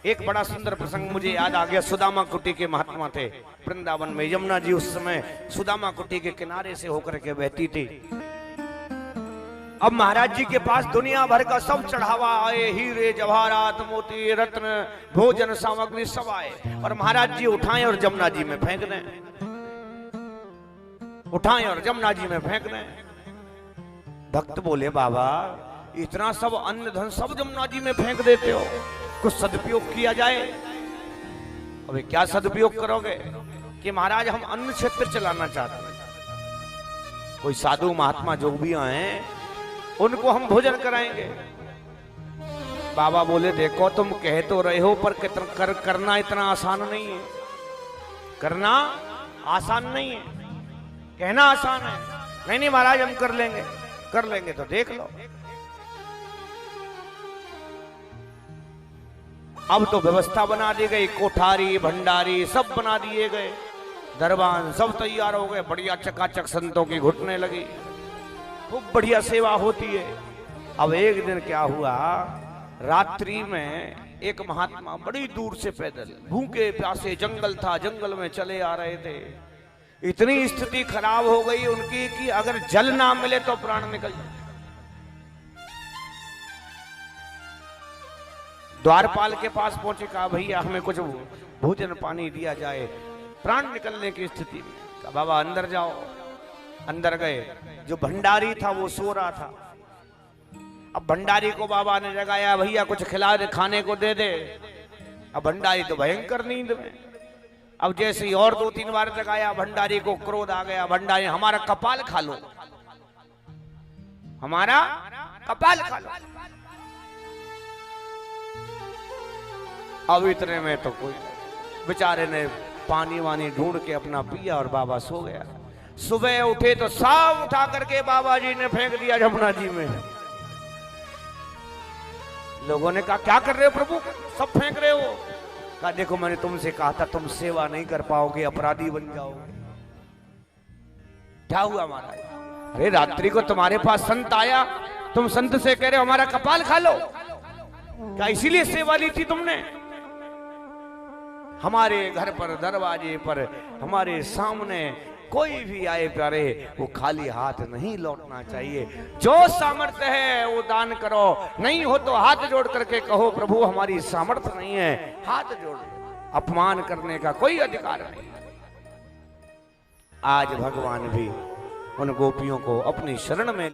एक बड़ा सुंदर प्रसंग मुझे याद आ गया। सुदामा कुटी के महात्मा थे वृंदावन में। यमुना जी उस समय सुदामा कुटी के किनारे से होकर के बहती थी। अब महाराज जी के पास दुनिया भर का सब चढ़ावा आए, हीरे जवाहरात मोती रत्न भोजन सामग्री सब आए, और महाराज जी उठाएं और जमुना जी में फेंक दें, उठाएं और जमुना जी में फेंक दें। भक्त बोले बाबा इतना सब अन्न धन सब जमुना जी में फेंक देते हो, कुछ सदुपयोग किया जाए। अबे क्या सदुपयोग करोगे? कि महाराज हम अन्न क्षेत्र चलाना चाहते हैं, कोई साधु महात्मा जो भी आए उनको हम भोजन कराएंगे। बाबा बोले देखो तुम कह तो रहे हो पर करना इतना आसान नहीं है, करना आसान नहीं है, कहना आसान है। नहीं नहीं महाराज हम कर लेंगे, कर लेंगे तो देख लो। अब तो व्यवस्था बना दी गई, कोठारी भंडारी सब बना दिए गए, दरबान सब तैयार हो गए, बढ़िया चकाचक संतों की घुटने लगी, खूब बढ़िया सेवा होती है। अब एक दिन क्या हुआ, रात्रि में एक महात्मा बड़ी दूर से पैदल भूखे प्यासे, जंगल था, जंगल में चले आ रहे थे। इतनी स्थिति खराब हो गई उनकी कि अगर जल ना मिले तो प्राण निकल जाए। द्वारपाल के पास पहुंचे, कहा भैया हमें कुछ भोजन पानी दिया जाए, प्राण निकलने की स्थिति में। कहा बाबा अंदर जाओ। अंदर गए, जो भंडारी था वो सो रहा था। अब भंडारी को बाबा ने जगाया, भैया कुछ खिला दे, खाने को दे दे। अब भंडारी तो भयंकर नींद में। अब जैसे ही और 2-3 बार जगाया, भंडारी को क्रोध आ गया। भंडारी हमारा कपाल खा लो, हमारा कपाल खा लो। अब इतने में तो कोई बेचारे ने पानी वानी ढूंढ के अपना पिया और बाबा सो गया। सुबह उठे तो सब उठा करके बाबा जी ने फेंक दिया जमुना जी में। लोगों ने कहा क्या कर रहे हो प्रभु, सब फेंक रहे हो? कहा देखो मैंने तुमसे कहा था तुम सेवा नहीं कर पाओगे, अपराधी बन जाओगे। क्या हुआ महाराज? अरे रात्रि को तुम्हारे पास संत आया, तुम संत से कह रहे हो हमारा कपाल खा लो। क्या इसीलिए सेवा ली थी तुमने? हमारे घर पर दरवाजे पर हमारे सामने कोई भी आए प्यारे, वो खाली हाथ नहीं लौटना चाहिए। जो सामर्थ्य है वो दान करो, नहीं हो तो हाथ जोड़ करके कहो प्रभु हमारी सामर्थ्य नहीं है, हाथ जोड़। अपमान करने का कोई अधिकार नहीं। आज भगवान भी उन गोपियों को अपनी शरण में